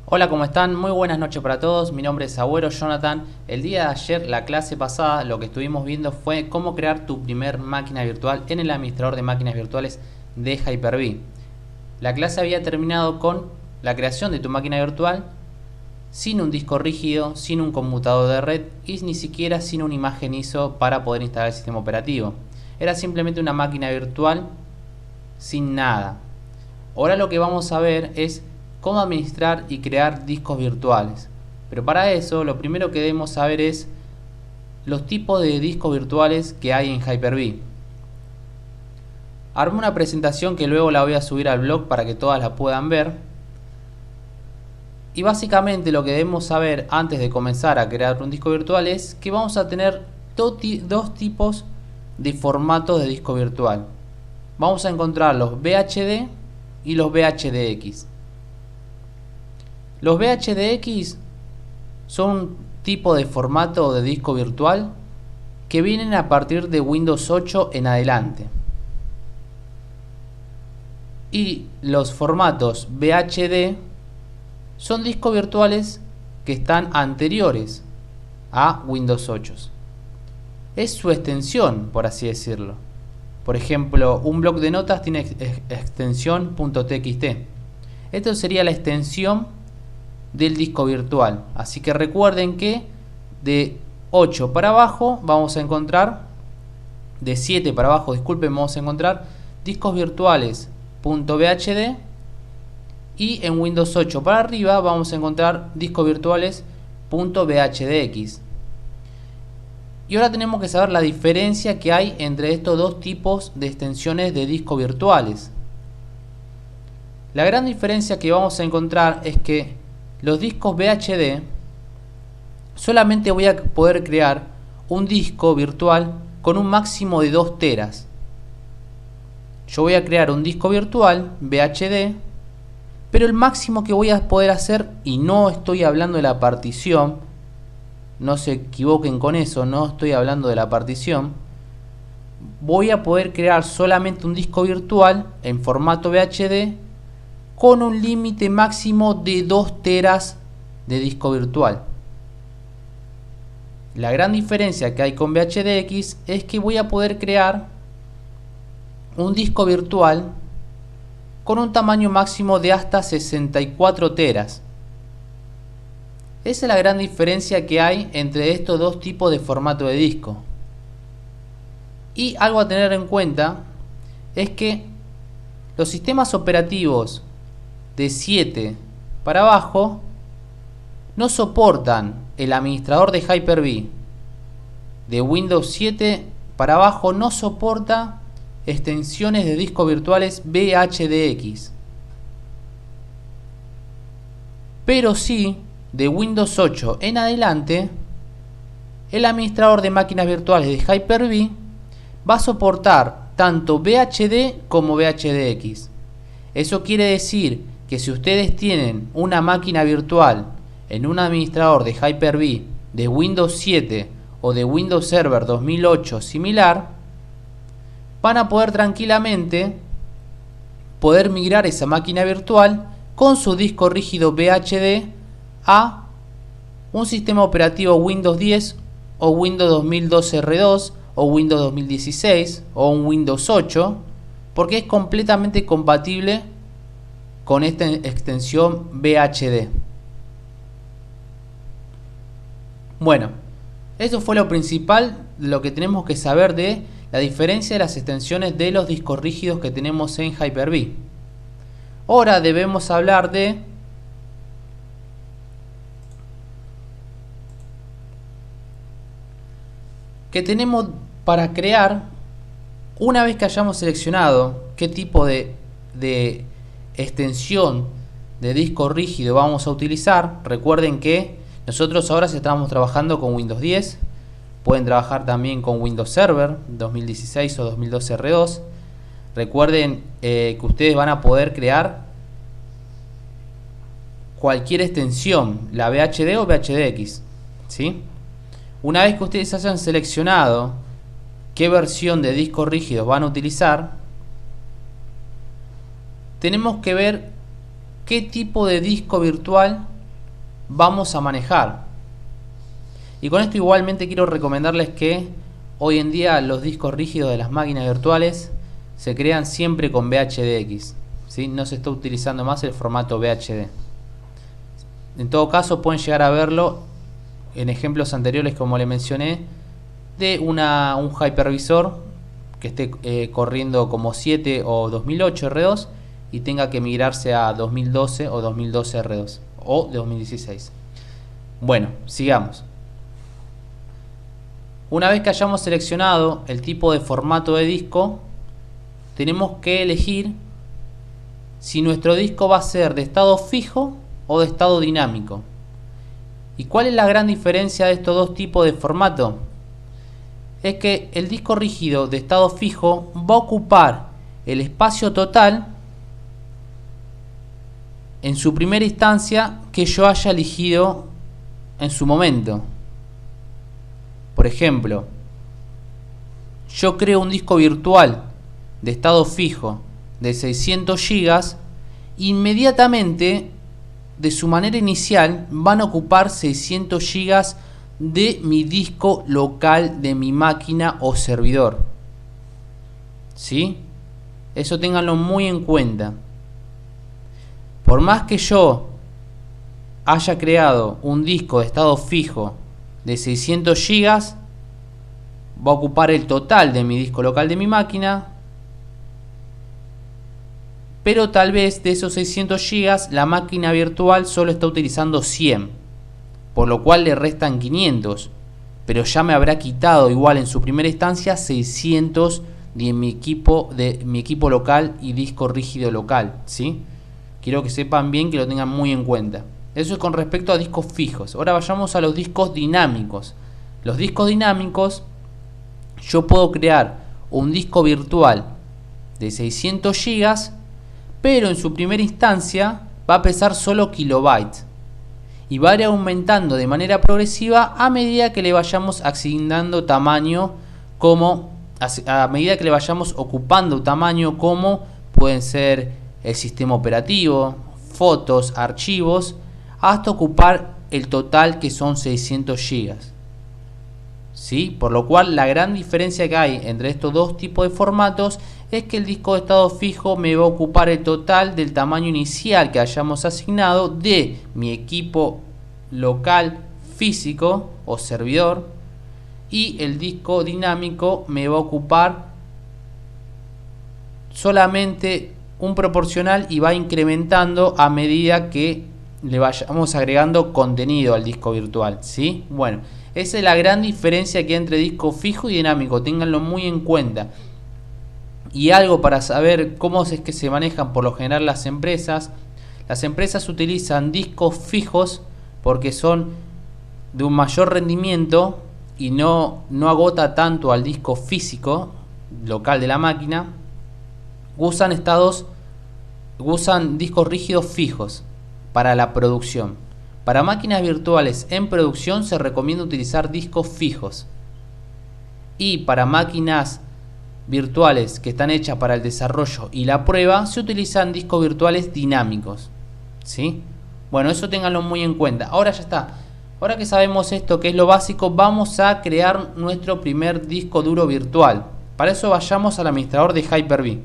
Hola, ¿cómo están? Muy buenas noches para todos. Mi nombre es Agüero Jonathan. El día de ayer, la clase pasada, lo que estuvimos viendo fue cómo crear tu primer máquina virtual en el administrador de máquinas virtuales de Hyper-V. La clase había terminado con la creación de tu máquina virtual sin un disco rígido, sin un conmutador de red y ni siquiera sin una imagen ISO para poder instalar el sistema operativo. Era simplemente una máquina virtual sin nada. Ahora lo que vamos a ver es cómo administrar y crear discos virtuales. Pero para eso lo primero que debemos saber es los tipos de discos virtuales que hay en Hyper-V. Armé una presentación que luego la voy a subir al blog para que todas la puedan ver. Y básicamente lo que debemos saber antes de comenzar a crear un disco virtual es que vamos a tener dos tipos de formatos de disco virtual. Vamos a encontrar los VHD y los VHDX. Los VHDX son un tipo de formato de disco virtual que vienen a partir de Windows 8 en adelante. Y los formatos VHD son discos virtuales que están anteriores a Windows 8. Es su extensión, por así decirlo. Por ejemplo, un bloc de notas tiene extensión .txt. Esto sería la extensión del disco virtual. Así que recuerden que de 8 para abajo vamos a encontrar, de 7 para abajo, disculpen, vamos a encontrar discos virtuales .vhd, y en Windows 8 para arriba vamos a encontrar discos virtuales .vhdx. Y ahora tenemos que saber la diferencia que hay entre estos dos tipos de extensiones de discos virtuales. La gran diferencia que vamos a encontrar es que los discos VHD solamente voy a poder crear un disco virtual con un máximo de 2 teras. Yo voy a crear un disco virtual VHD, pero el máximo que voy a poder hacer, y no estoy hablando de la partición, no se equivoquen con eso, no estoy hablando de la partición, voy a poder crear solamente un disco virtual en formato VHD con un límite máximo de 2 teras de disco virtual. La gran diferencia que hay con VHDX es que voy a poder crear un disco virtual con un tamaño máximo de hasta 64 teras. Esa es la gran diferencia que hay entre estos dos tipos de formato de disco. Y algo a tener en cuenta es que los sistemas operativos de 7 para abajo no soportan el administrador de Hyper-V. De Windows 7 para abajo no soporta extensiones de discos virtuales VHDX. Pero sí, de Windows 8 en adelante, el administrador de máquinas virtuales de Hyper-V va a soportar tanto VHD como VHDX. Eso quiere decir que si ustedes tienen una máquina virtual en un administrador de Hyper-V de Windows 7 o de Windows Server 2008 similar, van a poder tranquilamente migrar esa máquina virtual con su disco rígido VHD a un sistema operativo Windows 10 o Windows 2012 R2 o Windows 2016 o un Windows 8, porque es completamente compatible con esta extensión VHD. Bueno, eso fue lo principal, lo que tenemos que saber de la diferencia de las extensiones de los discos rígidos que tenemos en Hyper-V. Ahora debemos hablar de que tenemos para crear, una vez que hayamos seleccionado qué tipo de extensión de disco rígido vamos a utilizar. Recuerden que nosotros ahora estamos trabajando con Windows 10, pueden trabajar también con Windows Server 2016 o 2012 R2. Recuerden que ustedes van a poder crear cualquier extensión, la VHD o VHDX, ¿sí? Una vez que ustedes hayan seleccionado qué versión de disco rígido van a utilizar, tenemos que ver qué tipo de disco virtual vamos a manejar. Y con esto igualmente quiero recomendarles que hoy en día los discos rígidos de las máquinas virtuales se crean siempre con VHDX, ¿sí? No se está utilizando más el formato VHD. En todo caso pueden llegar a verlo en ejemplos anteriores, como le mencioné, de un hypervisor que esté corriendo como 7 o 2008 R2 y tenga que migrarse a 2012 o 2012 R2 o 2016. Bueno, sigamos. Una vez que hayamos seleccionado el tipo de formato de disco, tenemos que elegir si nuestro disco va a ser de estado fijo o de estado dinámico. ¿Y cuál es la gran diferencia de estos dos tipos de formato? Es que el disco rígido de estado fijo va a ocupar el espacio total en su primera instancia que yo haya elegido en su momento. Por ejemplo, yo creo un disco virtual de estado fijo de 600 GB, inmediatamente de su manera inicial van a ocupar 600 GB de mi disco local de mi máquina o servidor. ¿Sí? Eso ténganlo muy en cuenta. Por más que yo haya creado un disco de estado fijo de 600 GB, va a ocupar el total de mi disco local de mi máquina, pero tal vez de esos 600 GB la máquina virtual solo está utilizando 100, por lo cual le restan 500, pero ya me habrá quitado igual en su primera instancia 600 de mi equipo local y disco rígido local, ¿sí? Quiero que sepan bien, que lo tengan muy en cuenta. Eso es con respecto a discos fijos. Ahora vayamos a los discos dinámicos. Los discos dinámicos, yo puedo crear un disco virtual de 600 GB, pero en su primera instancia va a pesar solo kilobytes y va a ir aumentando de manera progresiva a medida que le vayamos asignando tamaño, a medida que le vayamos ocupando tamaño, como pueden ser el sistema operativo, fotos, archivos, hasta ocupar el total que son 600 GB. ¿Sí? Por lo cual la gran diferencia que hay entre estos dos tipos de formatos es que el disco de estado fijo me va a ocupar el total del tamaño inicial que hayamos asignado de mi equipo local físico o servidor, y el disco dinámico me va a ocupar solamente un proporcional y va incrementando a medida que le vayamos agregando contenido al disco virtual, ¿sí? Bueno, esa es la gran diferencia que hay entre disco fijo y dinámico, ténganlo muy en cuenta. Y algo para saber cómo es que se manejan por lo general las empresas. Las empresas utilizan discos fijos porque son de un mayor rendimiento y no agota tanto al disco físico local de la máquina. Usan discos rígidos fijos para la producción. Para máquinas virtuales en producción se recomienda utilizar discos fijos. Y para máquinas virtuales que están hechas para el desarrollo y la prueba, se utilizan discos virtuales dinámicos, ¿sí? Bueno, eso ténganlo muy en cuenta. Ahora ya está. Ahora que sabemos esto, que es lo básico, vamos a crear nuestro primer disco duro virtual. Para eso vayamos al administrador de Hyper-V.